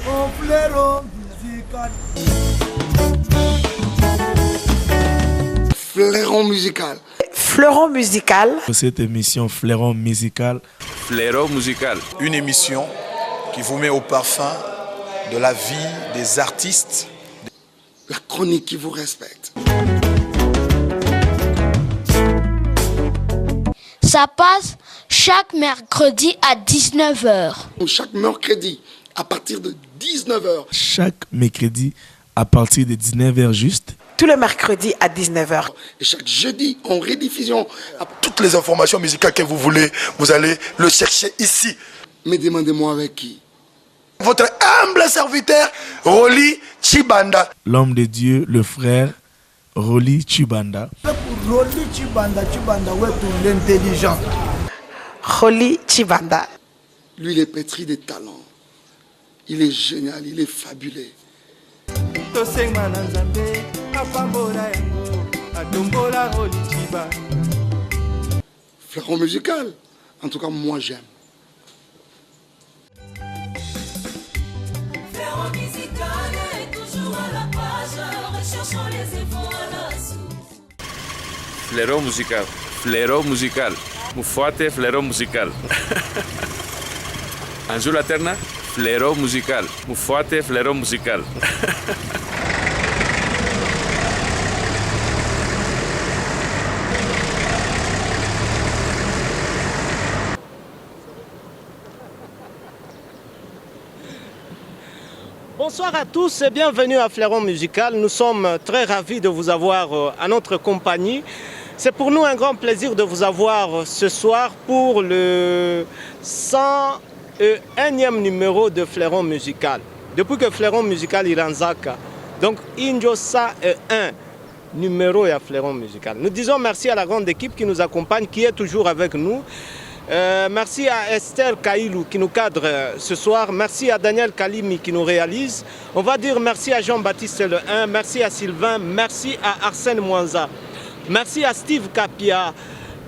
Mon fleuron musical. Fleuron musical. Fleuron musical. Cette émission Fleuron musical. Fleuron musical. Une émission qui vous met au parfum de la vie des artistes. La chronique qui vous respecte. Ça passe chaque mercredi à 19h. Chaque mercredi à partir de 19h. Chaque mercredi à partir de 19h juste. Tous les mercredis à 19h. Et chaque jeudi en rediffusion. Toutes les informations musicales que vous voulez, vous allez le chercher ici. Mais demandez-moi avec qui? Votre humble serviteur, Rolly Chibanda. L'homme de Dieu, le frère Rolly Chibanda. Rolly Chibanda, ouais, tout l'intelligent. Rolly Chibanda. Lui, il est pétri de talents. Il est génial, il est fabuleux. Fleuron musical. En tout cas, moi, j'aime. Fleuron musical est toujours à la page, recherchons les efforts à la source. Fleuron musical. Fleuron musical. Mufuate Fleuron musical. Anjou la terna. Fleuron musical. Mufuate Fleuron musical. Bonsoir à tous et bienvenue à Fleuron musical. Nous sommes très ravis de vous avoir à notre compagnie. C'est pour nous un grand plaisir de vous avoir ce soir pour le 101e numéro de Fleuron musical. Depuis que Fleuron musical est Iranzaka, donc Injo 101 numéro à Fleuron musical. Nous disons merci à la grande équipe qui nous accompagne, qui est toujours avec nous. Merci à Esther Kailou qui nous cadre ce soir. Merci à Daniel Kalimi qui nous réalise. On va dire merci à Jean-Baptiste Le 1, merci à Sylvain, merci à Arsène Mwanza, merci à Steve Kapia,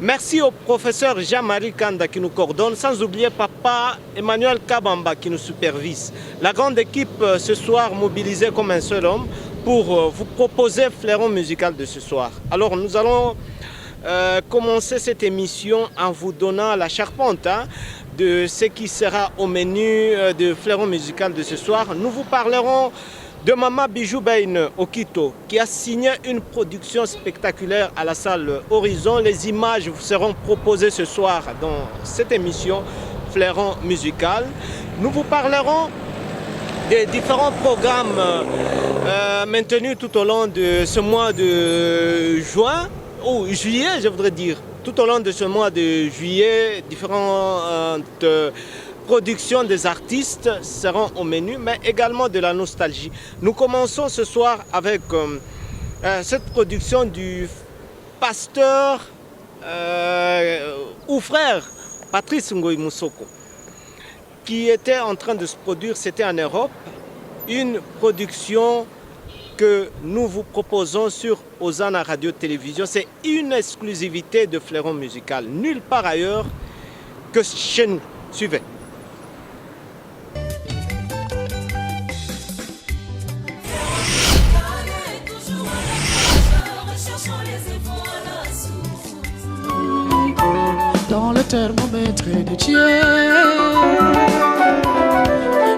merci au professeur Jean-Marie Kanda qui nous coordonne, sans oublier papa Emmanuel Kabamba qui nous supervise. La grande équipe ce soir mobilisée comme un seul homme pour vous proposer Fleuron musical de ce soir. Alors nous allons commencer cette émission en vous donnant la charpente de ce qui sera au menu de Fleuron musical de ce soir. Nous vous parlerons de Mama Bijou Bain Okito qui a signé une production spectaculaire à la salle Horizon. Les images vous seront proposées ce soir dans cette émission Fleuron musical. Nous vous parlerons des différents programmes maintenus tout au long de ce mois de juin. Juillet, je voudrais dire. Tout au long de ce mois de juillet, différentes productions des artistes seront au menu, mais également de la nostalgie. Nous commençons ce soir avec cette production du pasteur ou frère Patrice Ngoï Moussoko, qui était en train de se produire, c'était en Europe, une production que nous vous proposons sur Osana Radio Télévision. C'est une exclusivité de Fleuron musical, nulle part ailleurs que chez nous. Suivez. Dans le thermomètre de Dieu,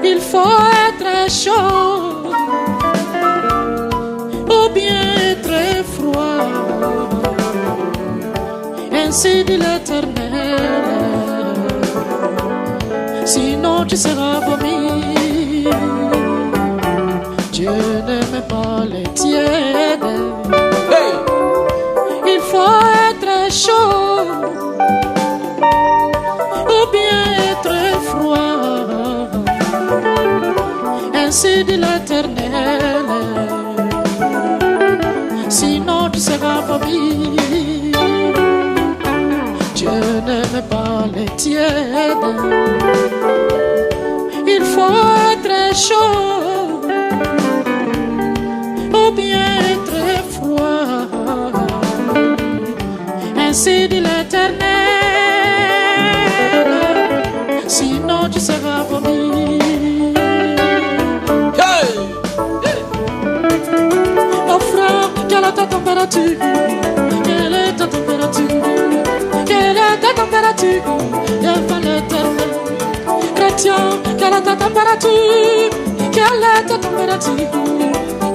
il faut être chaud ou bien très froid. Ainsi dit l'Éternel, sinon tu seras vomi. Dieu n'aime pas les tièdes. Hey! Il faut être chaud ou bien être froid. Ainsi dit l'Éternel, sinon tu seras vomi. Dieu n'aime pas les tièdes. Il faut être chaud ou bien être froid. Ainsi dit l'Éternel, sinon tu seras vomi. température? Quelle est ta température? Quelle est ta température devant l'Éternel? Chrétien, quelle est ta température? Quelle est ta température?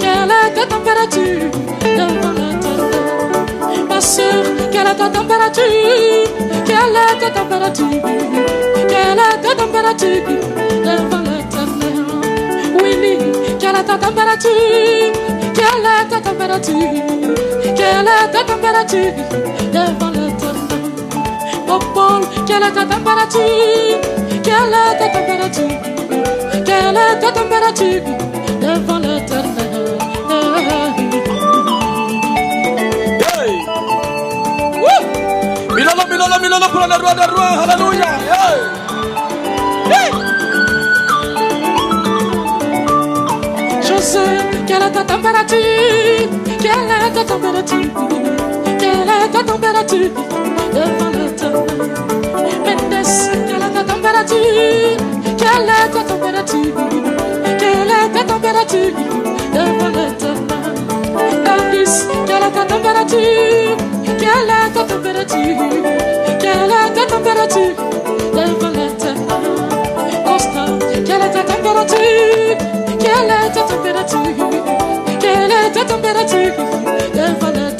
Quelle est ta température devant l'Éternel? Ma soeur, quelle est ta température? Quelle est ta température? Quelle est ta température devant l'Éternel? Willy, quelle est ta température? Quelle est ta température? Quelle est ta température devant l'Éternel? Paul, quelle est ta température? Quelle est ta température? Quelle est ta température devant l'Éternel? Hey! Woo! Milolo, milolo, milolo pour la roi de roi. Alléluia! Hey! Hey! José, quelle est ta température? Quelle est ta température? Quelle est ta température devant l'Éternel? Mendes, quelle est ta température? Quelle est ta température? Quelle est ta température devant l'Éternel? Davis, quelle est ta température? Quelle est ta température? Quelle est ta température devant l'Éternel? Costa, quelle est ta température? Quelle est ta température? Quelle est ta température devant l'Éternel?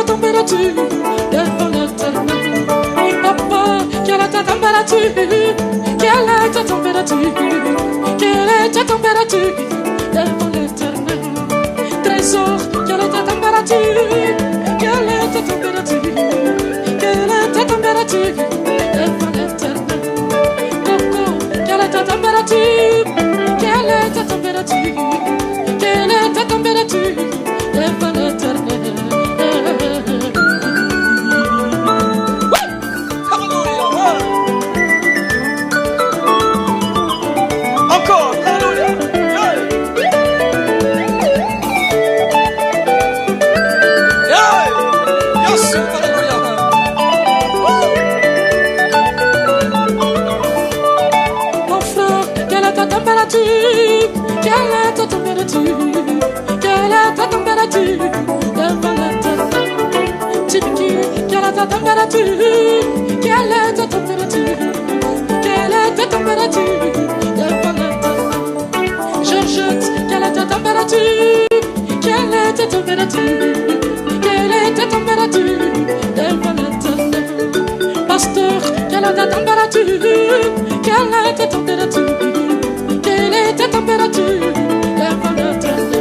Température devant l'Éternel. Papa, quelle est ta température? Quelle est ta température? Quelle est ta température devant l'Éternel? Trésor, quelle est ta température? Quelle est ta température? Quelle est ta température devant l'Éternel? Coco, quelle est ta température? Quelle est ta température? Quelle est ta température devant l'Éternel? Quelle est ta température? Quelle est ta température devant l'Éternel? Tibiki, quelle est ta température? Quelle est ta température? Quelle est ta température devant l'Éternel? Georgette, quelle est ta température? Quelle est ta température? Quelle est ta température devant l'Éternel? Pasteur, quelle est ta température? Quelle est ta température? Quelle est ta température devant l'Éternel?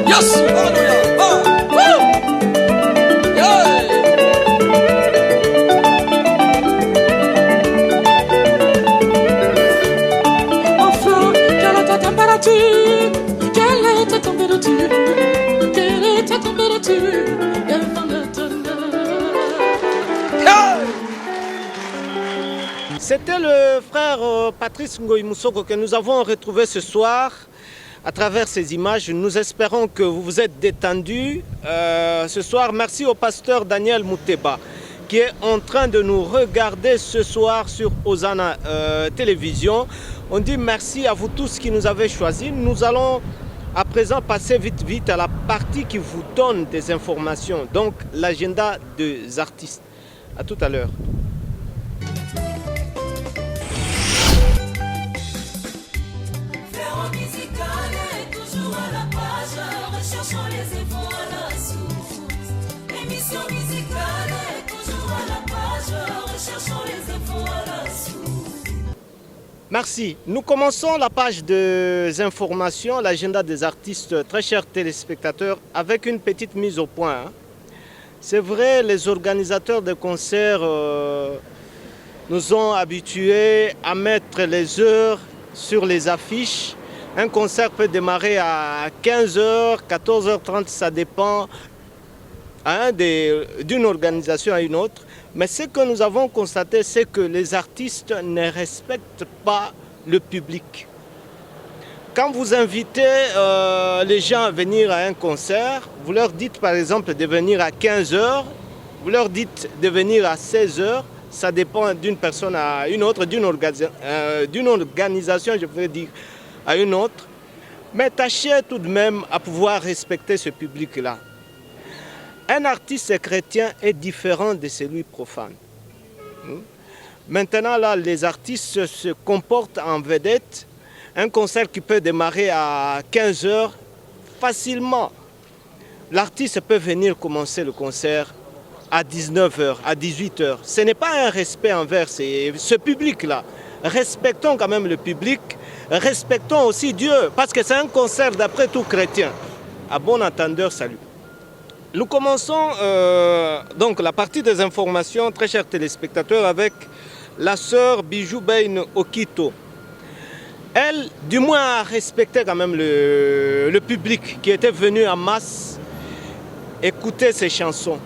Yes! Hallelujah! Enfin, quelle est ta température? Quelle est ta température? Quelle est ta température devant l'Éternel? C'était le frère Patrice Ngoï Moussoko que nous avons retrouvé ce soir à travers ces images. Nous espérons que vous vous êtes détendus ce soir. Merci au pasteur Daniel Mouteba qui est en train de nous regarder ce soir sur Hosanna Télévision. On dit merci à vous tous qui nous avez choisis. Nous allons à présent passer vite à la partie qui vous donne des informations, donc l'agenda des artistes. À tout à l'heure. Merci. Nous commençons la page des informations, l'agenda des artistes, très chers téléspectateurs, avec une petite mise au point. C'est vrai, les organisateurs de concerts nous ont habitués à mettre les heures sur les affiches, Un concert peut démarrer à 15h, 14h30, ça dépend d'une organisation à une autre. Mais ce que nous avons constaté, c'est que les artistes ne respectent pas le public. Quand vous invitez les gens à venir à un concert, vous leur dites par exemple de venir à 15h, vous leur dites de venir à 16h, ça dépend d'une personne à une autre, d'une organisation, je veux dire, à une autre. Mais tâchez tout de même à pouvoir respecter ce public-là. Un artiste chrétien est différent de celui profane. Maintenant, là, les artistes se comportent en vedette. Un concert qui peut démarrer à 15h, facilement. L'artiste peut venir commencer le concert à 19h, à 18h. Ce n'est pas un respect envers ce public-là. Respectons quand même le public, respectons aussi Dieu, parce que c'est un concert d'après tout chrétien. À bon entendeur, salut. Nous commençons donc la partie des informations, très chers téléspectateurs, avec la sœur Bijou Bain Okito. Elle, du moins, a respecté quand même le public qui était venu en masse écouter ses chansons.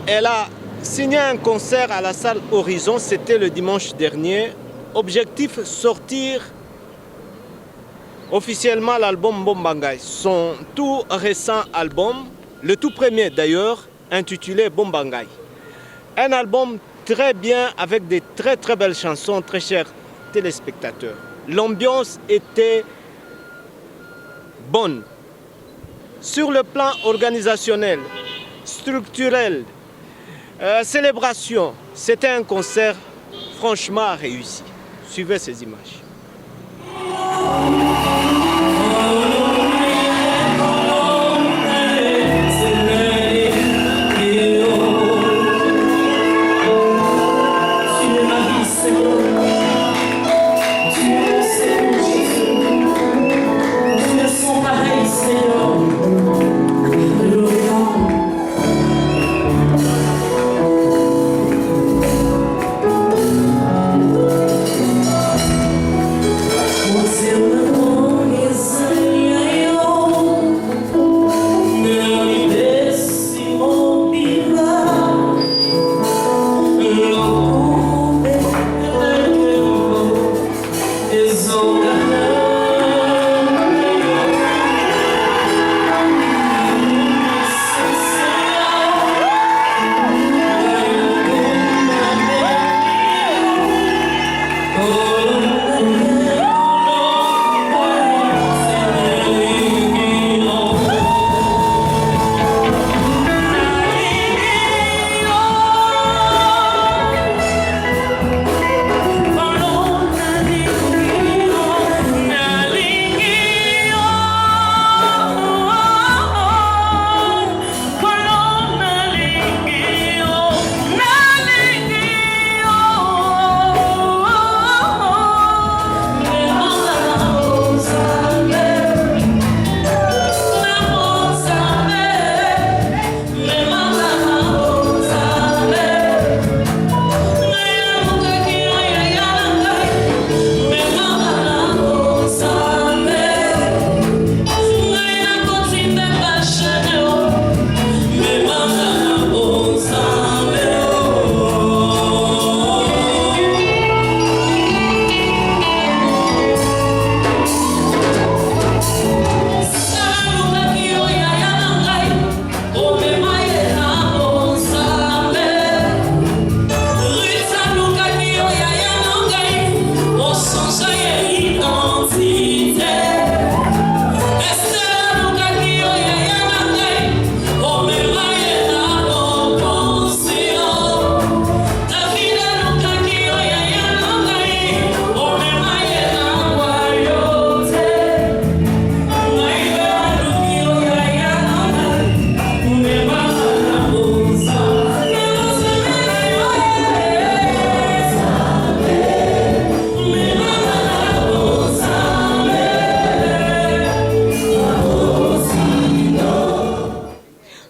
Elle a signé un concert à la salle Horizon, c'était le dimanche dernier. Objectif, sortir officiellement l'album Bombangai, son tout récent album, le tout premier d'ailleurs, intitulé Bombangai. Un album très bien, avec des très très belles chansons, très chers téléspectateurs. L'ambiance était bonne. Sur le plan organisationnel, structurel, célébration, c'était un concert franchement réussi. Suivez ces images.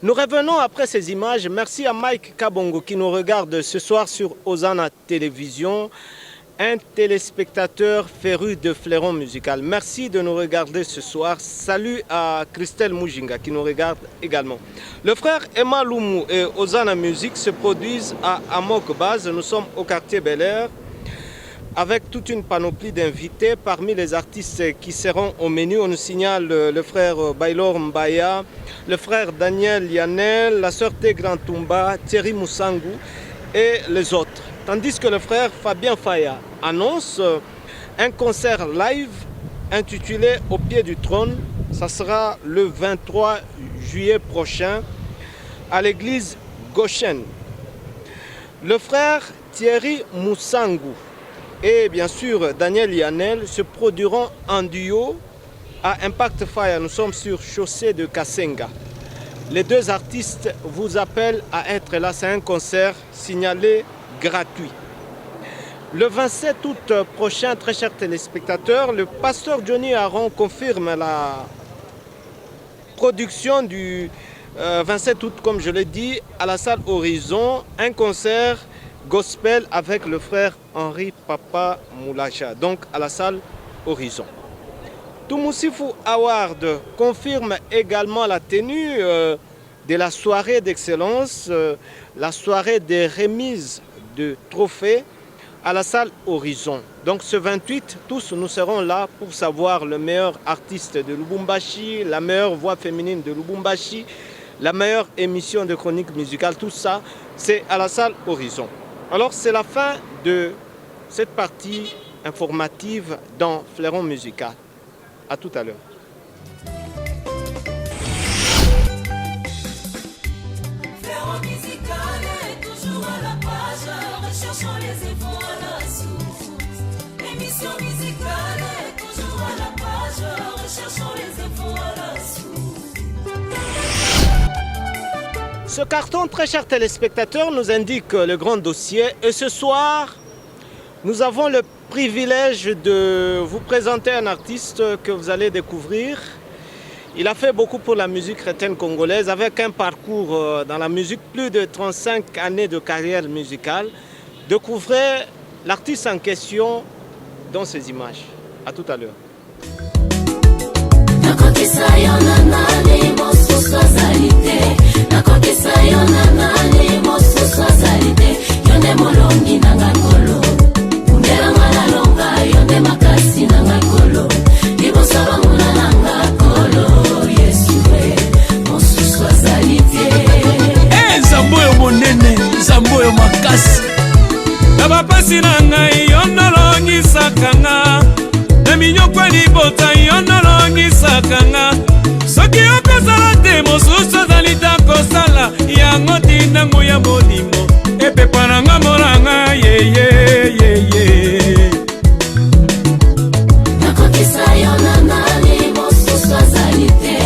Nous revenons après ces images. Merci à Mike Kabongo qui nous regarde ce soir sur Osana Télévision. un téléspectateur féru de Fleuron Musical. Merci de nous regarder ce soir. Salut à Christelle Moujinga qui nous regarde également. Le frère Emma Loumou et Ozana Music se produisent à Amok Base. Nous sommes au quartier Bel Air avec toute une panoplie d'invités. Parmi les artistes qui seront au menu, on nous signale le frère Baylor Mbaya, le frère Daniel Yanel, la sœur Tegrand Toumba, Thierry Moussangou et les autres. Tandis que le frère Fabien Faya annonce un concert live intitulé Au pied du trône. Ça sera le 23 juillet prochain à l'église Goshen. Le frère Thierry Moussangou et bien sûr Daniel Yanel se produiront en duo à Impact Fire. Nous sommes sur chaussée de Kasenga. Les deux artistes vous appellent à être là. C'est un concert signalé gratuit. Le 27 août prochain, très chers téléspectateurs, le pasteur Johnny Aaron confirme la production du 27 août, comme je l'ai dit, à la salle Horizon, un concert gospel avec le frère Henri Papa Moulacha, donc à la salle Horizon. Toumoussifou Award confirme également la tenue de la soirée d'excellence, la soirée des remises de trophées à la salle Horizon. Donc ce 28, tous nous serons là pour savoir le meilleur artiste de Lubumbashi, la meilleure voix féminine de Lubumbashi, la meilleure émission de chronique musicale, tout ça, c'est à la salle Horizon. Alors c'est la fin de cette partie informative dans Fleuron Musical. À tout à l'heure. Fleuron Musical est toujours à la page, recherchons les infos à la source. L'émission musicale est toujours à la page, recherchons les infos à la source. Ce carton, très chers téléspectateurs, nous indique le grand dossier. Et ce soir, nous avons le privilège de vous présenter un artiste que vous allez découvrir. Il a fait beaucoup pour la musique chrétienne congolaise avec un parcours dans la musique, plus de 35 années de carrière musicale. Découvrez l'artiste en question dans ces images. À tout à l'heure. Zamboyo monene, zamboyo makasi. Na bapasi na ngai yo nolongisaka nga. Na minyoko libota yo nolongisaka nga. Soki okozala te mosusu azali ta kosala yango tindango ya molimo epepa na nga molanga yeyeyeye. Nakokisa yo na nani mosusu azali te.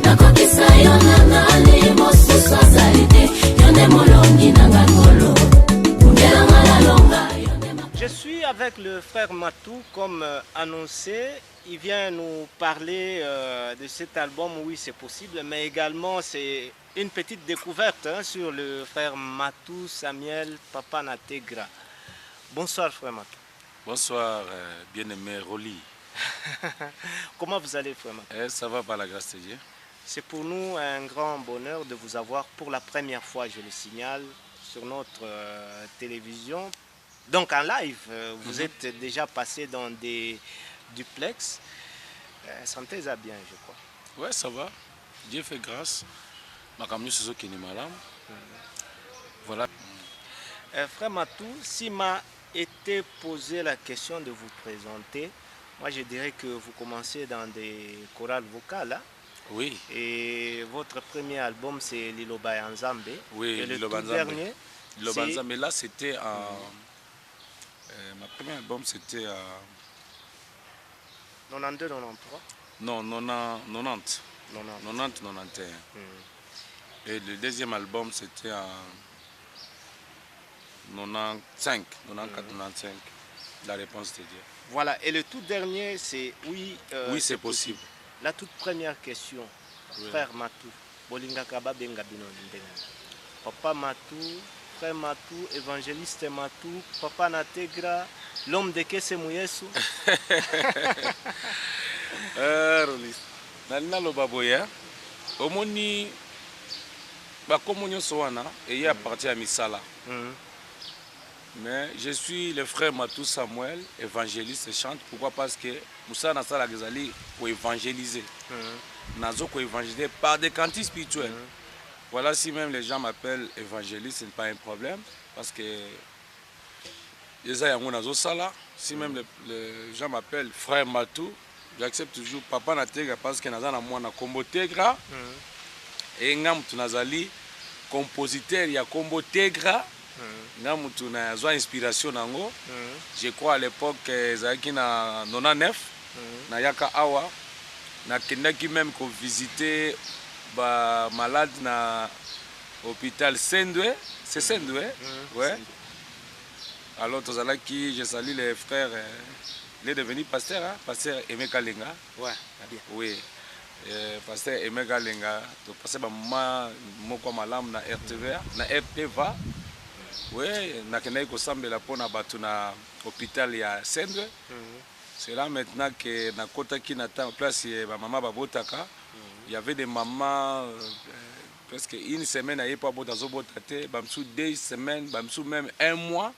Nakokisa yo na nani mosusu azali te. Yonde molongi na nga kolo. Undelanga la longa. Je suis avec le frère Matou, comme annoncé. Il vient nous parler de cet album, oui c'est possible, mais également c'est une petite découverte sur le frère Matou Samuel Papa Nategra. Bonsoir frère Matou. Bonsoir bien-aimé Roli. Comment vous allez frère Matou? Ça va par la grâce de Dieu. C'est pour nous un grand bonheur de vous avoir pour la première fois, je le signale, sur notre télévision. Donc en live, vous êtes déjà passé dans des duplex. Sentez-vous bien, je crois. Ouais, ça va. Dieu fait grâce. Voilà. Frère Matou, s'il m'a été posé la question de vous présenter, moi je dirais que vous commencez dans des chorales vocales. Hein? Oui. Et votre premier album c'est Liloba Nzambe. Oui, et le Liloba tout Nzambe. dernier, Liloba Nzambe, là c'était en... ma premier album c'était à... 92, 93 Non, 90. 90, 91. Et le deuxième album c'était en 95, 94, 95. La réponse de Dieu. Voilà, et le tout dernier c'est oui, oui c'est possible. La toute première question, oui. Frère Matou, Bolinga Kaba Benga Binonde. Papa Matou, frère Matou, évangéliste Matou, Papa Nategra, l'homme de Kese Mouyesu. Rolis nalina loba boye omoni bakomo nyonso wana eye apartient à misala. Mais je suis le frère Matou Samuel, évangéliste et chante. Pourquoi? Parce que Moussa Nassala Gazali pour évangéliser. Nazo pour évangéliser par des cantiques spirituels. Voilà, si même les gens m'appellent évangéliste, ce n'est pas un problème. Parce que si même les gens m'appellent frère Matou, j'accepte toujours Papa Nategra parce que Nazana moi na Kombo Tegra. Et Ngam Tunazali, compositeur, il y a Kombo Tegra. Ngamutu na zwa inspiration nango. Je crois à l'époque ezaki na 99 na yaka awa na kendaki même ko visiter ba malade na hôpital Sendwe, c'est Sendwe, ouais. Alors tozalaki, je salue les frères, il est devenu pasteur, hein? Pasteur Aimé Kalenga. Ouais, bien. Oui. Pasteur Aimé Kalenga, to passer ba mama moko malamu na RTVA, na RTVA. Oui, nakendaki kosambela pona bato na hôpital ya Sendwe. C'est là maintenant que nakotaki na place ba mama babotaka. Il y avait des mamans presque une semaine à pas bota zo botate, bamsou 2 semaines, bamsou même 1 mois.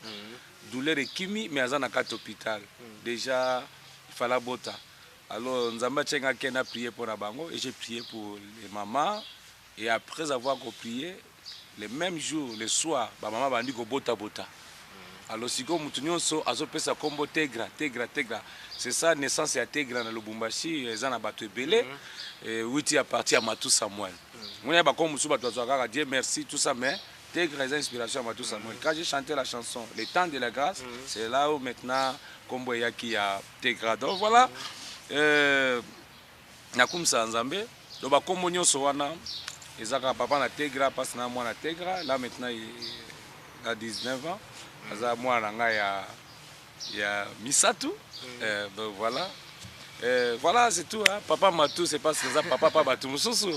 Douleur et kimi mais azana kat hôpital. Déjà il fallait bota. Alors nzamba tchenga kena prier pour na bango et j'ai prié pour les mamans et après avoir prié le même jour, le soir, ma maman m'a dit que bota. Alors si comme tout nyonso azopesa kombo Tegra. C'est ça naissance ya Tegra na Lubumbashi, ezana bato ebele et witi à partir à Matou Samuel. Mon ya ba comme musu bato azwaka Dieu merci tout ça mais Tegra est inspiration à Matou Samuel. Quand j'ai chanté la chanson Les temps de la grâce, c'est là où maintenant kombo yaki ya Tegra. Donc voilà nakumsa nzambe do ba kombo nyonso wana ezaka papa na Tegra passe na moi na Tegra là maintenant il a 19 ans aza moi na nga ya Misatu donc voilà voilà c'est tout hein. Papa Matou c'est pas ça papa pas Matou mususu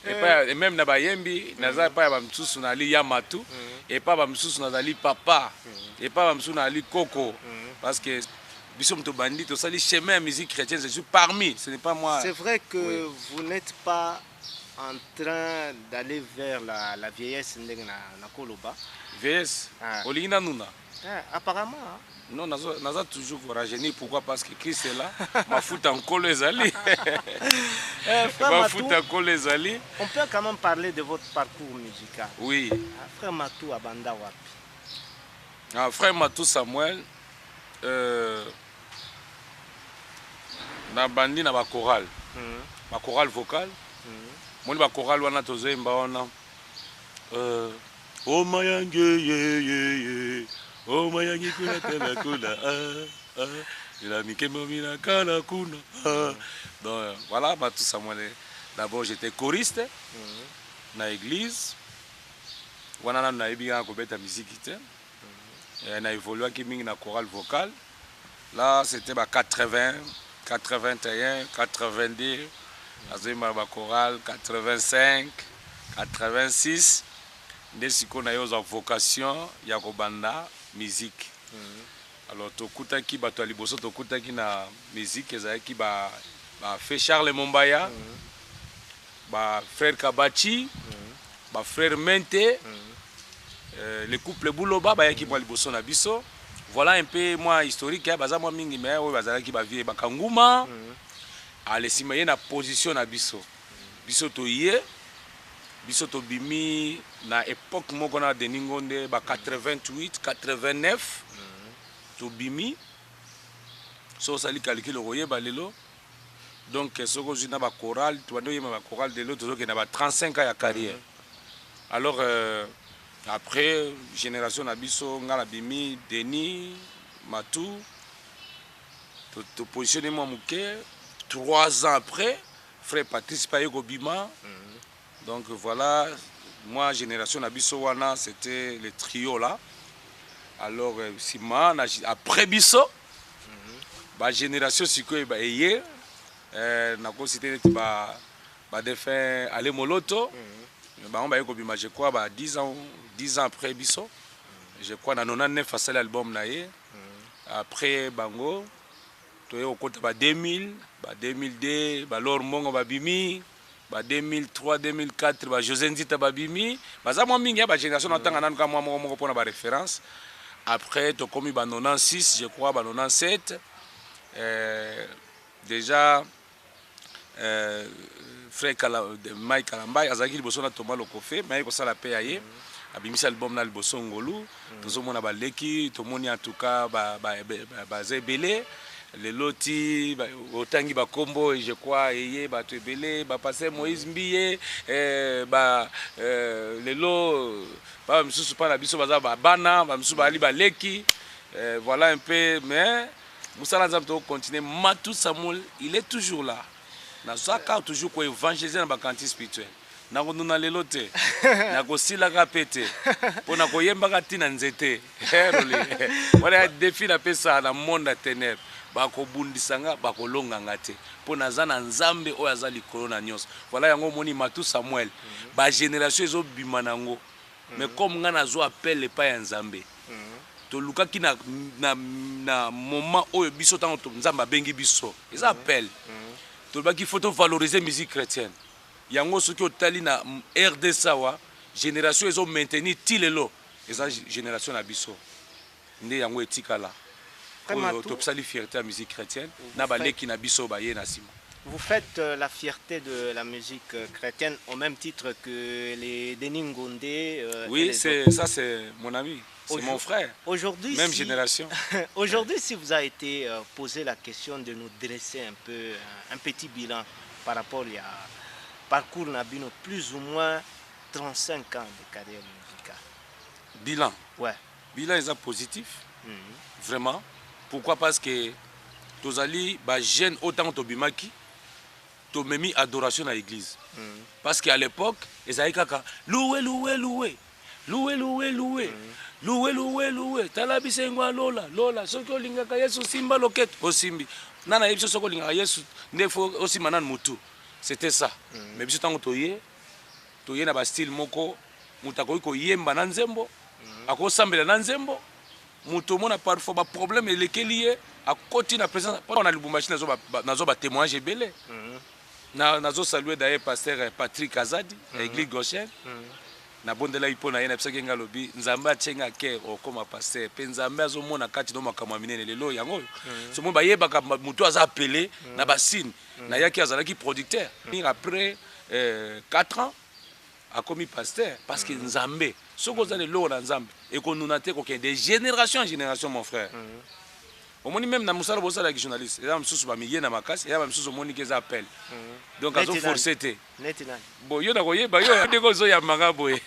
et même na bayembi naza pa ba mususu na li ya Matou et pas ba mususu na li papa et pas ba mususu na li Koko parce que biso mto bandit to sali chemin musique chrétienne je suis parmi ce n'est pas moi. C'est vrai que vous n'êtes pas en train d'aller vers la vieillesse na Koloba. Vieillesse Olina Nuna. Apparemment. Non, naza toujours rajeunir. Pourquoi? Parce que Christ est là. Ma fout en col les alliés. Ma fout en col les alliés. On peut quand même parler de votre parcours musical. Oui. Frère Matou à Banda Wapi. Frère Matou Samuel. Na bandi na ba chorale. Ba chorale vocale. Moni ba chorale wana tozemba wana o mayange ye o mayange kuna tela kuna ila mikemo mina kala kuna donc voilà Matou Samuel. D'abord j'étais choriste na église wana na ibia ko beta musique te na évolué ki mingi na chorale vocale là c'était ba 80 81 82 azema ba chorale 85 86 ndesiko na yo za vocation ya kobanda musique. Alors tokutaki bato ya liboso tokutaki na musique ezalaki ba fait Charles Mombaya ba frère Kabachi ba frère Mente le couple Bouloba ba yaki moi liboso na biso. Voilà un peu moi historique ya baza moi mingi mais o bazalaki ba vie ba kanguma ale simaye na position na biso to yé biso to bimi na époque moko na Denis Ngonde ba 88 89 to bimi so sali calcul royer ba lelo donc soko jina ba chorale to bando yema ba chorale de l'autre to na ba 35 ans ya carrière. Alors après génération na biso ngala bimi Denis Matou to positionner moi muke 3 ans après frère Patrice Payoko Bima. Donc voilà, moi génération Nabiso wana c'était le trio là. Alors Sima après Bisso, ba génération siko ba yé na ko cité ba défunt Ale Moloto. Ba on ba yoko bima je crois ba 10 ans après Bisso. Je crois na 99 à l'album na yé. après bango toye okota ba 2000 ba 2002 ba Lor Mongo babimi ba 2003 2004 ba José Nzita babimi baza mwa mingi ya ba génération na tanga nanu ka mwa moko pona ba référence. Après to komi ba 96 je crois ba 97 déjà frère Mike Kalambay azaki liboso na Thomas Lokofe mais ko sala pe aye abimisa album na liboso ngolu tozomona ba leki tomoni en tout cas ba zebele les loti otangi ba kombo je crois eye ba tebele ba passer Moïse Mbiye lelo ba msusu pa na biso baza ba bana ba msusu ba ali ba leki voilà un peu mais Moussala Nzambe to continuer Matou Samuel il est toujours là na saka toujours ko évangéliser na ba kanti spirituel na ko nuna lelo te na ko sila ka pete pona ko yemba ka tina nzete herole wala défi na pesa na monde ténèbres bako bundisanga bako longa ngate pona zana Nzambe oyo azali corona nyos voilà yango moni Matou Samuel ba génération ezo bimanango mais comme ngana zo appel pa ya Nzambe to luka ki na moment oyo biso tango to Nzambe bengi biso eza appel to ba ki faut valoriser musique chrétienne yango soki otali na RDC wa génération ezo maintenir tilelo eza génération na biso nde yango etikala to psali fierté à musique chrétienne na baleki na biso ba ye na sima. Vous faites la fierté de la musique chrétienne au même titre que les Denis Ngondé. Oui, ça c'est mon ami, c'est mon frère. Aujourd'hui, même génération. Aujourd'hui, si vous avez été posé la question de nous dresser un peu un petit bilan par rapport à parcours Nabino, plus ou moins 35 ans de carrière musicale. Bilan. Ouais. Bilan est positif. Vraiment. Pourquoi? Parce que tozali ba jeune autant tobimaki to memi adoration à l'église. Parce qu'à l'époque, ezali kaka loué loué loué. Loué loué loué. Loué loué loué. Tala bisengwa lola lola soko lingaka Yesu simba loket osimbi. Nana yebiso soko lingaka Yesu ndefo osimba nan mutu. C'était ça. Mais biso tango toye na ba style moko mutako ko yemba na nzembo. Ako sambela na nzembo. Muto mona parfois ba problème elekelié à côté na présence pas na Lubumbashi nazo ba témoignage belé nazo saluer d'ailleurs pasteur Patrick Azadi à l'église Goshen na bondela ipona yena psaki ngalobi Nzambe atyenga ke okoma pasteur pe Nzambe azomona kati no makamwa minene lelo yango so mo bayeba ka muto aza appelé na basine na yaki azalaki producteur après 4 ans a commis pasteur parce que Nzambe soko za lelo na Nzambe et qu'on nous nate ko de génération en génération mon frère. Au moins même na musala bosa la journaliste et là msusu ba miye na makasi et ba msusu moni ke za appel. Donc azo forcer te. Bon yo na koye ba yo de ko zo ya manga boye.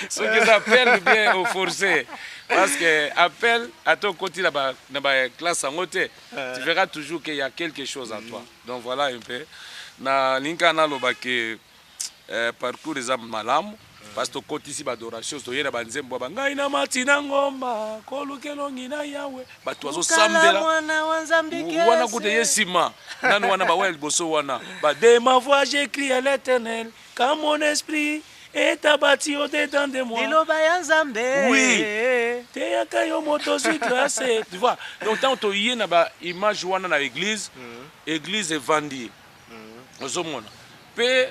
Ce que ça appelle bien au forcer parce que appel à ton côté na ba classe en côté tu verras toujours qu'il y a quelque chose en toi. Donc voilà un peu na linka na loba ke parcours des âmes malamu parce que côté ici adoration to yena banzembo bangai na matina ngomba kolukelongi na yawe bato azo sambela wana kote yesima nanu wana ba wel boso wana ba de ma voix j'écris à l'Éternel quand mon esprit est abattu au-dedans de moi Liloba ya Nzambe oui te yakayo moto suis grâce tu vois donc tant to yena ba image wana na église église evandi ozomona pe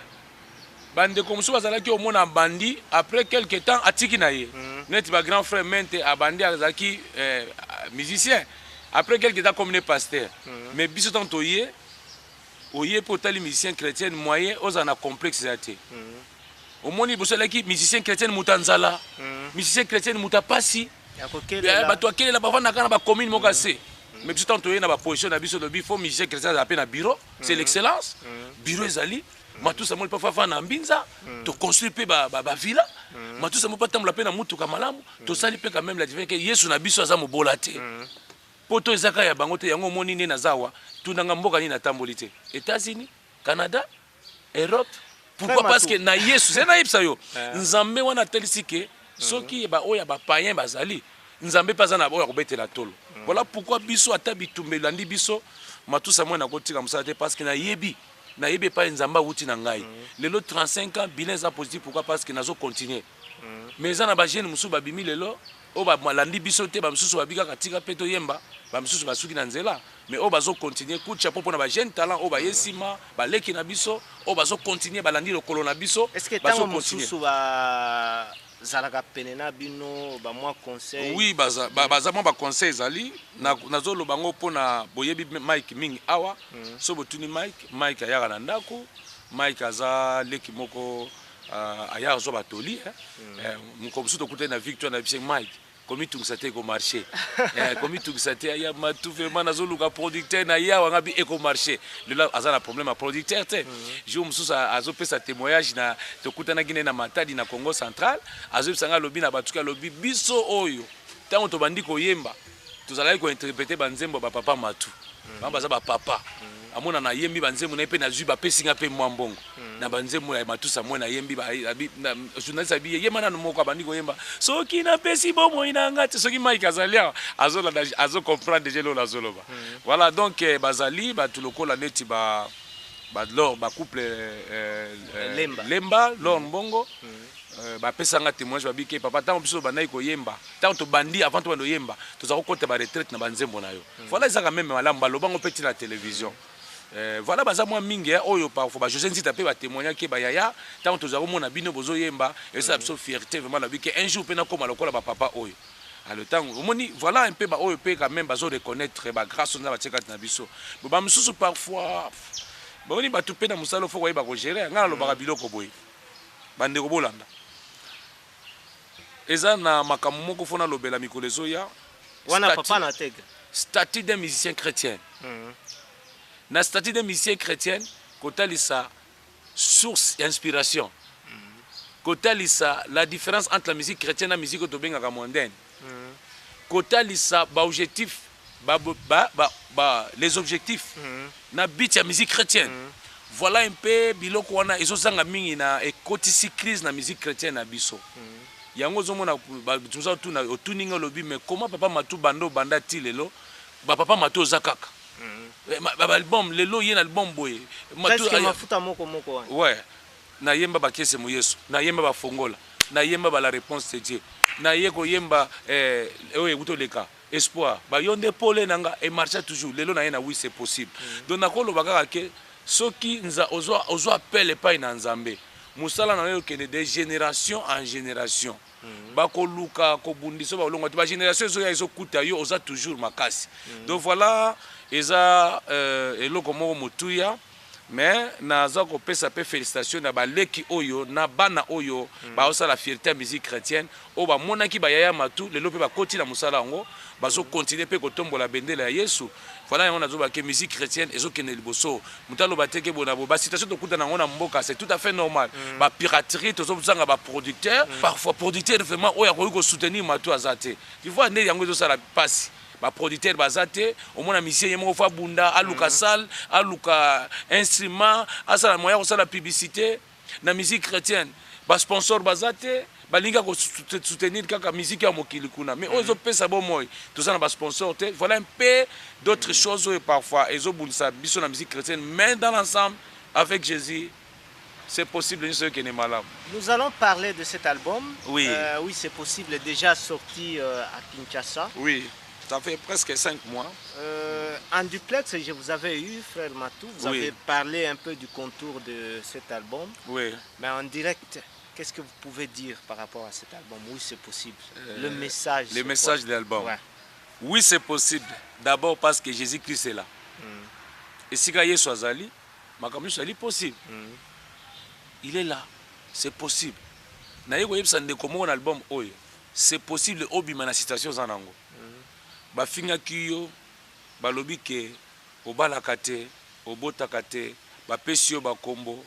bande comme ça bazalaki au mona bandi après quelque temps atiki na ye net ba grand frère mente abandi azaki musicien après quelque temps comme pasteur mais biso tanto ye oye potali musicien chrétien moyen ozana complexe zate au moni bosalaki musicien chrétien mutanzala musicien chrétien mutapasi bato akelela bavanda kana ba commune mokase mais biso tanto ye na ba position na biso de bifo musicien chrétien appelé na bureau c'est l'excellence bureau ezali Matou Samuel pa fa na mbinza to construire pe ba villa Matou Samuel pa tambola pe na mutuka malamu to sali pe quand même la divine que Yesu na biso aza mobola te poto ezaka ya bango te yango moni ne na zawa tunanga mboka ni na tamboli te États-Unis Canada Europe pourquoi parce que na Yesu c'est na ipsa yo Nzambe wana telisike soki ba oya ba païen bazali Nzambe pa za na oya kobetela tolo voilà pourquoi biso ata bitumbela ndi biso Matou Samuel na kotika musala te parce que na yebi na yebe pa Nzamba wuti na ngai lelo 35 ans bilan za positif pourquoi parce que nazo continuer mais za na ba jeune musu ba bimi lelo o ba malandi biso te ba msusu babika katika peto yemba ba msusu basuki na nzela mais o bazo continuer kucha popo na ba jeune talent o ba yesima ba leki na biso o bazo continuer balandi lokolo na biso est-ce que tango msusu ba zalaka penena bino ba moi conseil oui baza moi ba conseil zali na zolo bango pona boyebi Mike mingi awa so botuni Mike ayaka na ndako Mike aza leki moko ayaka zo batoli mukomsu to kute na Victoire na bise Mike komi tungisa te ko marché komi tungisa te ya matu vraiment na zolo ka producteur na ya wanga bi eko marché le aza na problème a producteur te jo mususu azo pesa témoignage na to kutana Guinée na Matadi na Congo central azo bisanga lobi na batuka lobi biso oyo tango to bandi ko yemba tozalaki ko interpréter banzembo ba papa matu bamba za ba papa amona na yembi banzembo na pe na zuba pesinga pe mwambongo na banzembo ya matusa mwana yembi ba journaliste bi yema na moko bandi ko yemba soki na pesi bomo inanga te soki Mike azalia azo comprendre déjà la zoloba voilà donc bazali ba tulokola neti ba lor ba couple lemba lor mbongo ba pesanga témoignage babike papa tant biso bandai ko yemba tant to bandi avant to bando yemba to za ko kota ba retraite na banzembo na yo voilà ça quand même malamba lobango petit la télévision voilà baza moi mingi oyo parfois ba José Nzita pe ba témoigner ke ba yaya tant to za ko mona bino bozo yemba et ça absolue fierté vraiment la bike un jour pe na koma lokola ba papa oyo à le temps omoni voilà un peu ba oyo pe quand même bazo reconnaître ba grâce na ba tcheka na biso ba msusu parfois boni ba tupe na musalo fo ko yeba ko gérer ngala lo ba biloko boy bande ko bolanda eza na makambo moko fona lobela mikolo ezoya wana papa na tega statut d'un musicien chrétien na statut d'un musicien chrétien kotalisa source et inspiration kotalisa la différence entre la musique chrétienne et la musique tobengaka mondaine kotalisa ba objectif les objectifs na beat ya musique chrétienne voilà un peu biloko wana ezozanga mingi na ekotisi crise na musique chrétienne na biso yango zomona tuza tuna otuninga lobi mais comment papa matu bando banda ti lelo ba papa matu zakaka ba album lelo yena album boye matu mafuta moko wana ouais na yemba ba kese mu Yesu na yemba ba fongola na yemba ba la réponse de Dieu na yeko yemba oye utoleka espoir ba yonde pole nanga et marche toujours lelo na yena oui c'est possible donc nakolo bakaka ke soki nza ozo appelle pas na nzambe musala na yo kende de génération en génération bakoluka kobundiso balongo ba génération zo ya zo kuta yo oza toujours makasi donc voilà eza eloko moko motuya mais naza ko pesa pe félicitations na baleki oyo na bana oyo ba osa la fierté musique chrétienne o ba monaki ba yaya matu lelo pe ba koti na musala ngo bazo continuer pe ko tombola bendela ya Yesu voilà on a zo ba ke musique chrétienne ezo kene liboso mutalo bateke bona bo ba situation to kuta na ngona mboka c'est tout à fait normal ba piraterie to zo buzanga ba producteur parfois producteur vraiment oya ko soutenir matu azate tu vois ndeli yango zo sala passe ba producteur bazate au moins musicien yemo fa bunda aluka salle aluka instrument asala moya ko sala publicité na musique chrétienne ba sponsor bazate balinga ko soutenir kaka musique ya mokili kuna mais ozo pesa bo moy tout ça na ba sponsor te voilà un peu d'autres choses et parfois ezo bulsa biso na musique chrétienne mais dans l'ensemble avec Jésus c'est possible nous allons parler de cet album oui oui c'est possible déjà sorti à Kinshasa oui. Ça fait presque 5 mois. En duplex, je vous avais eu, frère Matou. Vous avez parlé un peu du contour de cet album. Oui. Mais en direct, qu'est-ce que vous pouvez dire par rapport à cet album? Oui, c'est possible. Le message. Le message de l'album. Ouais. Oui, c'est possible. D'abord parce que Jésus-Christ est là. Et si Yesu azali, makambo c'est possible. Il est là. C'est possible. Na yeko yebisa ndeko mo na album oyo. C'est possible obima na situation zanango. Bafinga kiyo balobi ke obalaka te obotaka te bapesi yo bakombo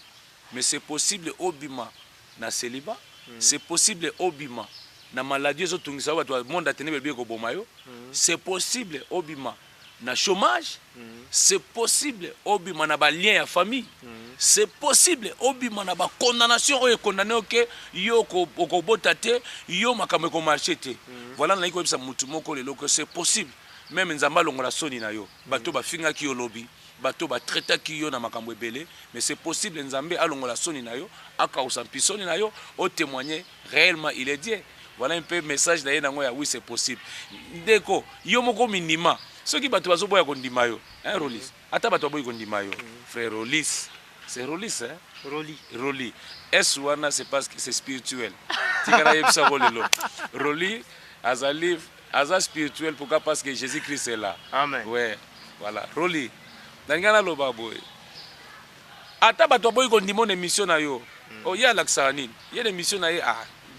mais c'est possible obima na célibat c'est possible obima na maladie ezotungisa bato monde atenebe bieko boma yo c'est possible obima na chômage c'est possible obima na ba lien ya famille c'est possible obima na ba condamnation oyo condamné oke yo ko bota te yo makambo ko marché te voilà na iko bisa mutu moko lelo que c'est possible même nzamba longola soni na yo bato ba finga ki yo lobi bato ba traita ki yo na makambo ebele mais c'est possible nzambe alongola soni na yo aka usampisoni na yo o témoigner réellement il est Dieu Voilà un peu message na ye nango ya oui c'est possible. Ndeko, yo moko minima. Ceux qui bato bazoboya kondima yo, hein Rolis. Ata bato boy kondima yo. Frère Rolis. C'est Rolis hein? Roli. Est wana c'est parce que c'est spirituel. Tikana yebisa rolelo. Roli aza spirituel pourquoi parce que Jésus-Christ est là. Amen. Ouais. Voilà. Roli. Dangana loba boy. Ata bato boy kondima na émission na yo. Oh ya laksa nini? Ya émission na ye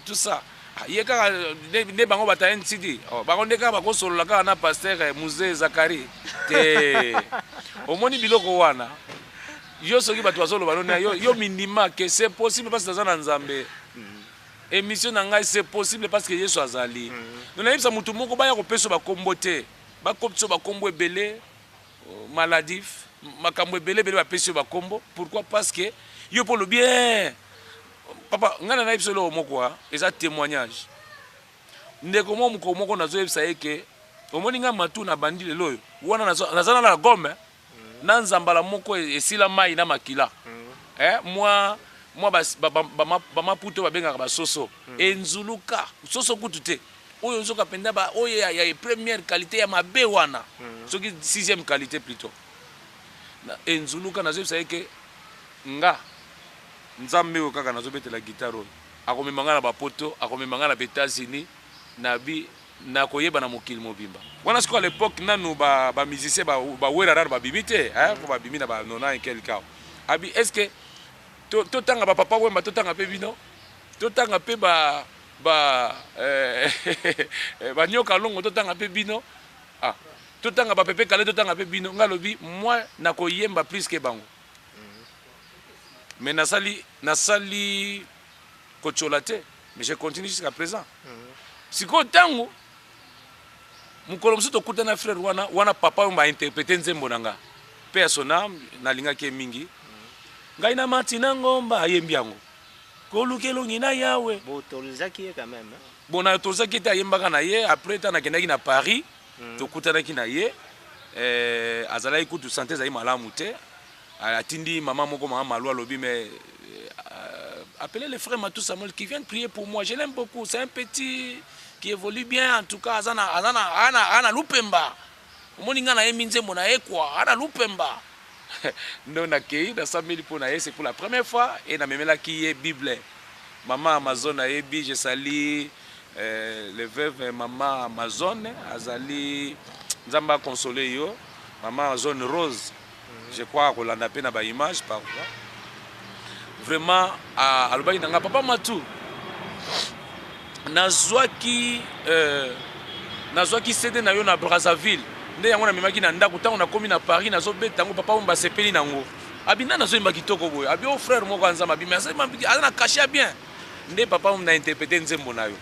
tout ça. Ye kaka ne bango bata NCD. Oh bango ndeka bako solo kaka na pasteur Musée Zakari. Te. Omoni biloko wana. Yo soki bato bazolo balona yo minima que c'est possible parce que dans Nzambe. Émission na ngai c'est possible parce que Yesu azali. Nous na yebisa mutu moko baya ko peso ba kombo te. Ba kopso ba kombo ebele maladif, makambo ebele ba peso ba kombo. Pourquoi? Parce que yo pour le bien. Papa, ngana na yebisa lo moko eza témoignage. Ndeko moko nazo yebisa yeke omoni nga matu na bandi lelo wana nazana na gome. Nanzambala moko esila mai na makila. Moi maputo babengaka basoso. Enzuluka soso kutute. Oyo nzoka penda ba oyo ya première qualité ya mabe wana. Soki 6e qualité plutôt. Na enzuluka nazo ça que nga nzambe o kaka nazo betela guitare. Akomemanga na bapoto, akomemanga na États-Unis nabi na koyeba na mokili mobimba. Wana siko à l'époque nanu ba musicien ba wera rare ba bimite ko ba bimina ba nona en quelque cas. Abi est-ce que to tanga ba papa wemba to tanga pe bino? To tanga pe ba nyoka longo to tanga pe bino? Ah. To tanga ba pepe kale to tanga pe bino ngalobi moi na koyemba plus que bango. Mais nasali kocholate mais je continue jusqu'à présent. Siko tango mukolo musu tokutana frère wana papa mba interpréter nzembo nanga personnel na linga ke mingi ngai na matina ngomba ayembi yango kolukelo ngina yawe botolzaki quand même bona tolzaki ta yembaka na ye après ta na kendaki na Paris tokutana ki na ye azala ikutu santé za malamu te atindi maman moko mama malwa lobi mais appelez le frère Matou Samuel qui vient prier pour moi. Je l'aime beaucoup. C'est un petit qui évolue bien. En tout cas, ana lupemba. Moninga na eminze mona ekwa. Ana lupemba. Non akei na 100 000 pour na c'est pour la première fois et na memela qui est Bible. Maman Amazon a ebi je sali le veuve maman Amazon azali nzamba consoler yo. Maman Amazon Rose. Je crois qu'on l'a napé na ba image par là. Vraiment à Albaï nanga papa Matou nazwaki cédé na yo na Brazzaville nde yango na memaki na ndako tango na komi na Paris nazo betango papa omba sepeli nango abina nazo imba kitoko boye abi o frère moko anzama bi mais azana caché bien nde papa omna interpréter nzembo na yo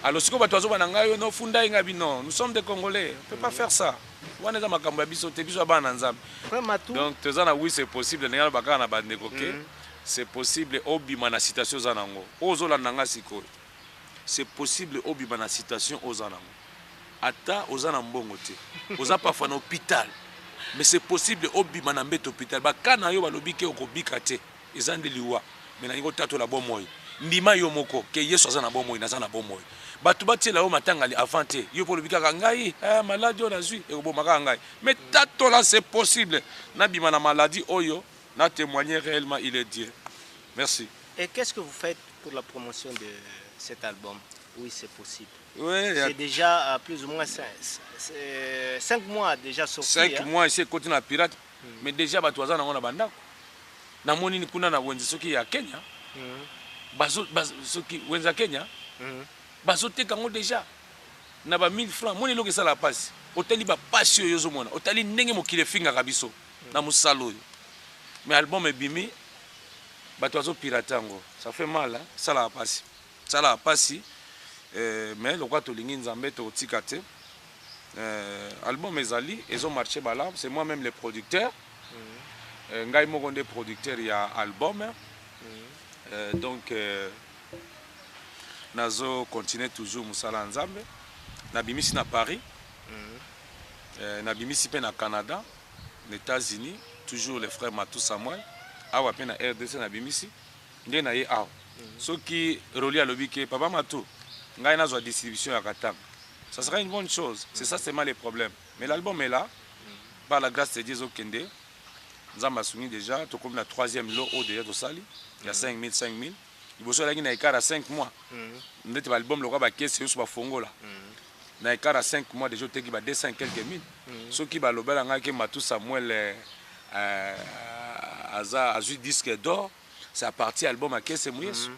alors siko bato azoba na ngayo no funda inga bi non nous sommes des Congolais on peut pas faire ça wana za makambo ya biso te biso bana nzambe donc tezana oui c'est possible ngala bakana na bandeko ke c'est possible obima na citation zanango ozola nanga sikoyo c'est possible obima na citation ozanango ata ozana mbongo te oza parfois na hôpital mais c'est possible obima na mbeto hôpital bakana yo balobi ke okobika te ezande liwa mais na ngo tato la bomoy ndima yo moko ke Yesu azana bomoy na zana bomoy batu batiela yo matanga li avant te yo po lobika ngai maladie on a zui e kobomaka ngai mais tato là c'est possible na bima na maladie oyo na témoigner réellement il est Dieu. Merci. Et qu'est-ce que vous faites pour la promotion de cet album? Oui, c'est possible. Ouais, c'est déjà plus ou moins 5 mois déjà sorti. 5 mois ici continue à pirate. Mais déjà batoza na ngona bandako. Na moni ni kuna na wenzi soki ya Kenya. Soki wenza Kenya. Bazote kango déjà. Na ba 1000 francs. Moni loke sala passe. Otali ba passion yozo mona. Otali ndenge mokile finga kabiso. Na musalo. Mais album est bimi, batoazo piratango. Ça fait mal, hein? Ça la passe. Ça la passe. Mais le quoi to lingi nzambe to tikate. Album ezali, ils ont marché bala, c'est moi-même le producteur. Ngai moko nde producteur ya album. Donc nazo continuer toujours musala nzambe. Na bimisi na Paris. Na bimisi pe na Canada, les États-Unis. Toujours les frères Matou Samuel awa pe na RDC na bimisi nde na ye awa soki roli alobi ke papa Matou ngai nazwa distribution ya katanga. Ça sera une bonne chose. C'est ça seulement les problèmes. Mais l'album est là. Par la grâce de Dieu, Zokende. Nous avons soumis déjà. Tout comme la 3e lot au déjà de Sali. Il y a 5 000. Il faut que nous écart à 5 mois. Nous avons l'album, le roi Bakès, c'est sur Fongo là. Nous avons écart à 5 mois déjà, il y a 200 quelques mille. Ceux qui ont l'obel, Matou Samuel a eu disque d'or. C'est à partir de l'album à Kesse Mouyes.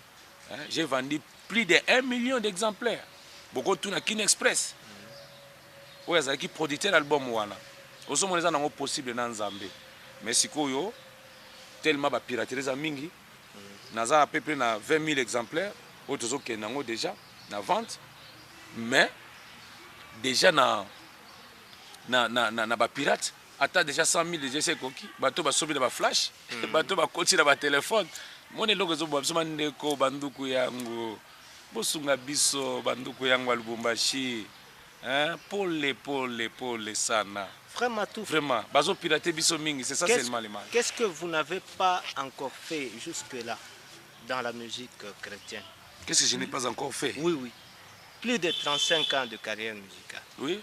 J'ai vendu plus de 1 million d'exemplaires. Beaucoup de Kin Express. Oui, c'est qui producteur l'album wana. Aussi mon les possible dans Zambie. Mais si koyo tellement ba piraterie za mingi. Naza à peu près na 20 000 exemplaires. Autres que nango déjà na vente. Mais déjà na ba pirate. Ata déjà 100 000 déjà c'est coquille. Bato ba sobi na ba flash. Bato ba koti na ba téléphone. Mon logo zo bobsoma ndeko banduku yango. Bosunga biso banduku yango à Lubumbashi. Hein? Pole sana. Frère Matou. Vraiment. Bazo pirater biso mingi, c'est ça seulement le mal. Qu'est-ce que vous n'avez pas encore fait jusque-là dans la musique chrétienne? Qu'est-ce que je n'ai pas encore fait? Oui. Plus de 35 ans de carrière musicale. Oui.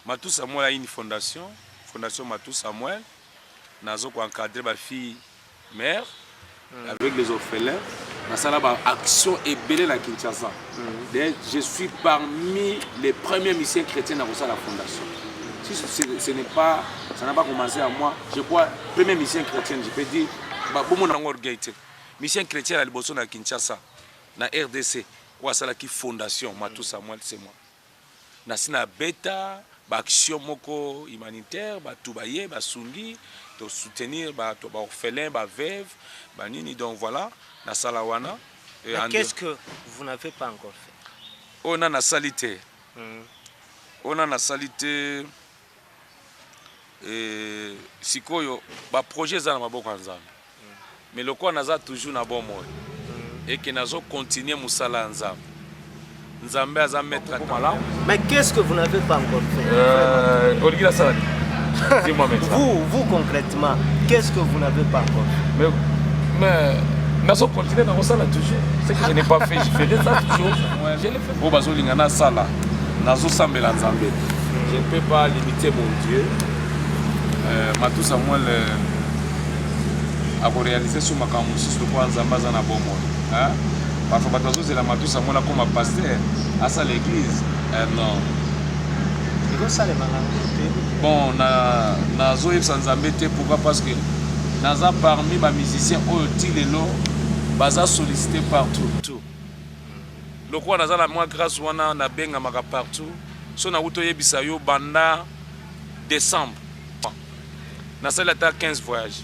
Matou Samuel a une fondation Matou Samuel. Nazo ko encadrer ma fille mère avec les orphelins. Dans action est belle à Kinshasa. Je suis parmi les premiers missions chrétiens dans la fondation. Si ce n'est pas, ça n'a pas commencé à moi. Je crois, première mission chrétienne, je peux dire, mission chrétienne à l'Iboson à Kinshasa, na RDC, ou à Salaki Fondation, Matou Samuel, c'est moi. Nasina beta, action moko humanitaire, toubaye, sungi, de soutenir, orphelins, veuves, nini, donc voilà. Qu'est-ce que vous n'avez pas encore fait? On a la salité. On a la salité. Sikoyo, projet za na maboko nzambe. Mais le quoi naza toujours na bon moyo. Et que nazo continuer musala nzambe. Nzambe aza mettre à temps. Mais qu'est-ce que vous n'avez pas encore fait? Olivia Saladi. Dis-moi maintenant. Vous concrètement, qu'est-ce que vous n'avez pas encore fait? Mais nazo continuer dans ça là toujours. Ce que je n'ai pas fait, je ferai ça toujours. Je l'ai fait. Pour bazo lingana sala. Nazo sambela nzambe. Je ne peux pas limiter mon Dieu. Matou Samuel a réalisé sur ma camus le point nzambe za na bomo. Hein? Parfois batazo c'est la Matou Samuel comme un pasteur à ça l'église. Non. Bon, nazo yeb nzambe te pourquoi parce que naza parmi ma musiciens oyo lelo baza sollicité partout. Le quoi naza la moi grâce wana na benga maka partout. So na uto yebisa yo banda décembre. Na sala ta 15 voyages.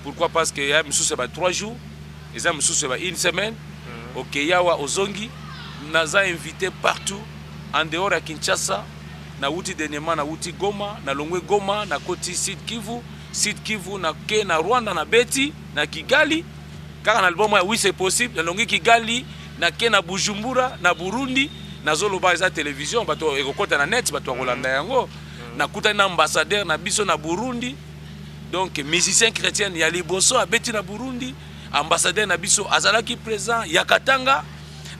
Pourquoi parce que ya msou c'est 3 jours, et ça msou c'est 1 semaine. OK, yawa ozongi naza invité partout en dehors de Kinshasa. Na uti denema na uti Goma, na Longwe Goma, na koti Sud Kivu, na ke na Rwanda na Beti, na Kigali. Car un album oui c'est possible, na Longwe Kigali, na ke na Bujumbura, na Burundi, na zoloba za télévision, bato ekokota na net, bato rolanda yango. Na kuta na ambassadeur na biso na Burundi. Donc musicien chrétien ya liboso a Beti na Burundi, ambassadeur na biso azalaki présent ya Katanga.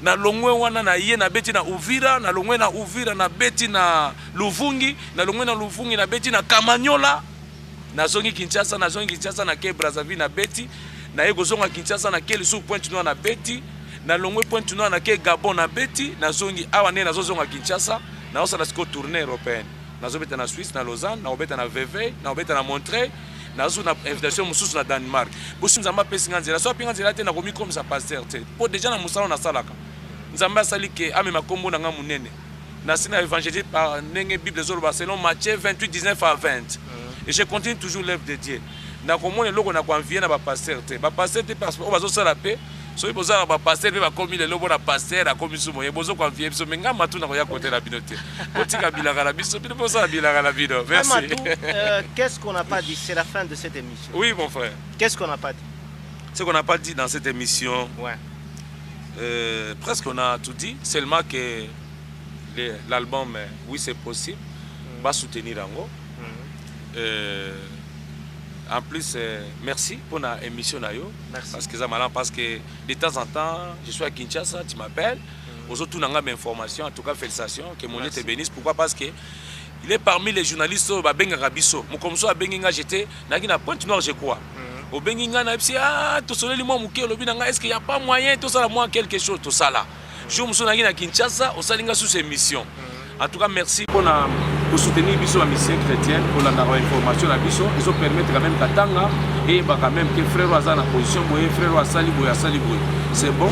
Na Longwe wana na ye na Beti na Uvira, na Longwe na Uvira na Beti na Luvungi, na Longwe na Luvungi na Beti na Kamanyola, na zongi Kinshasa na ke Brazzaville na Beti, na ego zonga Kinshasa na ke Lisu Point Noir na Beti, na Longwe Point Noir na ke Gabon na Beti, na zongi awa ne na zonga Kinshasa, na osala siko tournée européenne, na zobeta na Suisse, na Lausanne, na obeta na Vevey, na obeta na Montreuil, na zo na invitation mususu na Danemark. Bosi nzamba pesi nganzela, so pinga nzela te na komi comme ça pasteur te. Po déjà na musala na salaka. Nzamba sali ke ame makombo na nga munene. Na sina évangile par nenge Bible zolo selon Matthieu 28 19 à 20. Et je continue toujours l'œuvre de Dieu. Na komone loko na konvie na ba pasteur te. Ba pasteur te parce que bazo sala pe. So iboza ba pasteur be ba komi le lobo na pasteur a komi sumo. Yebozo konvie biso menga matu na koya côté la binote. Botika bilaka la biso bino boza bilaka la bino. Merci. Qu'est-ce qu'on n'a pas dit? C'est la fin de cette émission. Oui mon frère. Qu'est-ce qu'on n'a pas dit? Ce qu'on n'a pas dit dans cette émission. Ouais. Presque on a tout dit, seulement que l'album oui c'est possible va soutenir Ango. En plus merci pour la émission parce que de temps en temps je suis à Kinshasa, tu m'appelles Aujourd'hui, on a une information. En tout cas, félicitations. Que mon Dieu te bénisse. Pourquoi? Parce que il est parmi les journalistes au Benga Rabiso. Mon comme ça, à Benga, j'étais dans Pointe Nord, je crois. Au Benga, on a dit ah, tout ça, est-ce qu'il n'y a pas moyen, tout ça, moi, quelque chose, tout ça là. Je me suis dit à Kinshasa, on s'est dit sur ces missions. En tout cas, merci pour soutenir la mission chrétienne, pour l'information à Bisso. Ils ont permis quand même Katanga et quand même que frère Waza en position, frère Wassali Boy. C'est bon.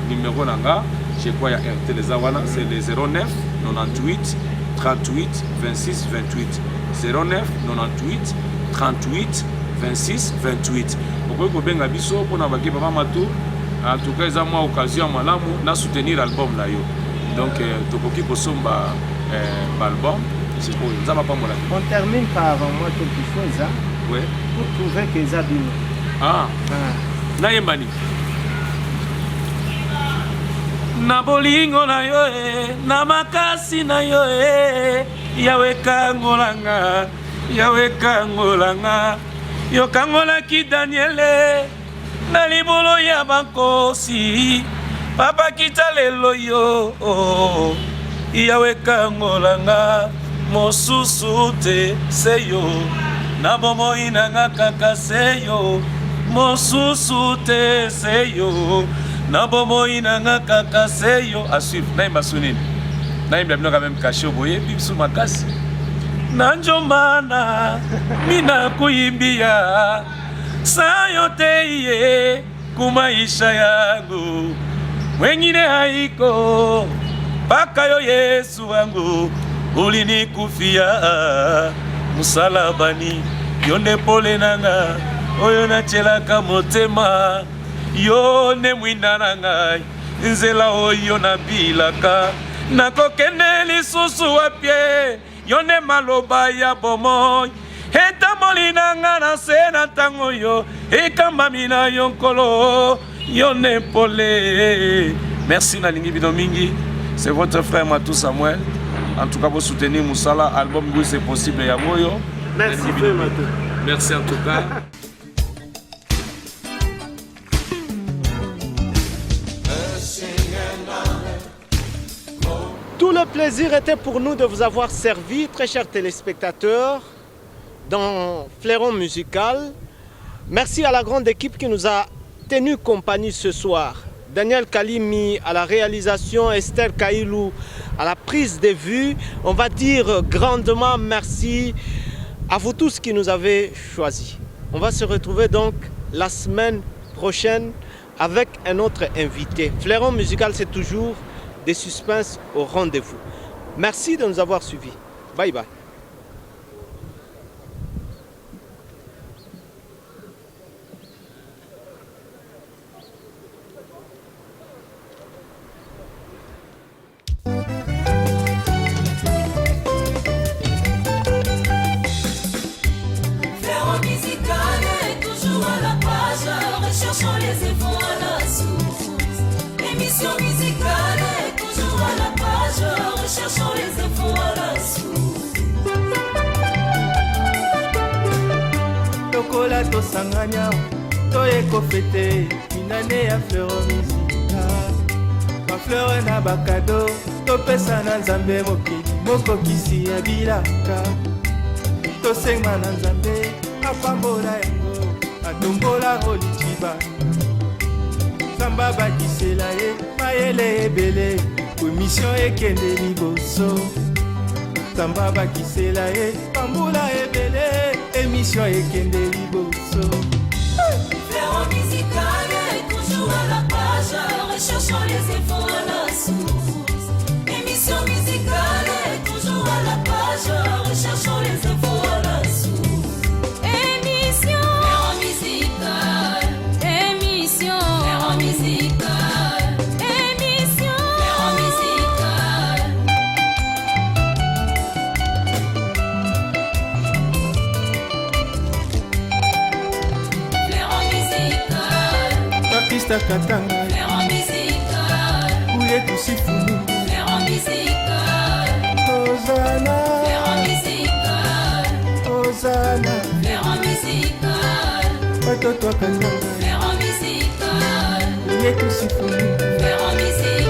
Numéro Nanga, je crois qu'il y a un télézawana, c'est le 09 98 38 26 28. 09 98 38 26 28. Pourquoi vous avez Bisso pour nous avoir Matou? En tout cas, ils ont eu l'occasion de soutenir l'album. Donc, Tokoki Kosomba l'album, c'est pour ça. On termine par moi quelque chose. Hein? Oui. Pour trouver que ça bien. Ah. Nayembani. Na bolingo na yo na makasi na yo yawe kangolanga yo kangola ki Daniele na libolo ya bankosi papa kita lelo yo yawe kangolanga mosusu te seyo na bomoi nanga kaka seyo mosusu te seyo na bomoi nanga kaka seyo à suivre naimba sunini naimba bino quand même caché boye bisu makasi na njomana mina kuimbia sayote iye kumaisha yangu wengine haiko paka yo Yesu wangu ulinikufia musalabani yonde pole nanga oyo nachelaka motema yone mwinda nanga nzela oyo nabilaka nakokende lisusu wapye yone maloba ya bomoi etamoli nanga na se na ntango yo ekambami na yo nkolo yone pole. Merci nalingi bino mingi. C'est votre frère Matou Samuel. En tout cas, vous soutenez Moussala. Album oui, c'est possible. Yamoyo. Merci frère Matou. Merci en tout cas. Tout le plaisir était pour nous de vous avoir servi, très chers téléspectateurs, dans Fleuron Musical. Merci à la grande équipe qui nous a tenu compagnie ce soir. Daniel Kalimi à la réalisation, Esther Kailou à la prise de vue. On va dire grandement merci à vous tous qui nous avez choisis. On va se retrouver donc la semaine prochaine avec un autre invité. Fleuron Musical, c'est toujours des suspens au rendez-vous. Merci de nous avoir suivis. Bye bye. Fleuron Musical est toujours à la page, recherchons les infos à la source. Émission musicale est toujours à la page, recherchons les infos à la source. Tokola tosanganya toyeko fete minane ya Fleuron Musical. Bafleur na bakado topesa na Nzambe mokili mokokisi ya bilaka. Tosenga na Nzambe apambola yango atombola Roli Chibanda. Samba bakisela ye mayele ebele komisyon ekende liboso. Samba bakisela ye pambola ebele émission ekende liboso. Fleuron Musical est toujours à la page, recherchons les infos à la source. Émission musicale est toujours à la page, recherchons les infos à la source. Émission Fleuron Musical. Émission Fleuron Musical. Émission Fleuron Musical. Fleuron Musical. Baptiste Katanga Fleuron Musical. Ouye Tusifunu Fleuron Musical. Hosanna Fleuron Musical. Hosanna Fleuron Musical. Watoto wa Katanga Fleuron Musical. Ouye Tusifunu Fleuron Musical.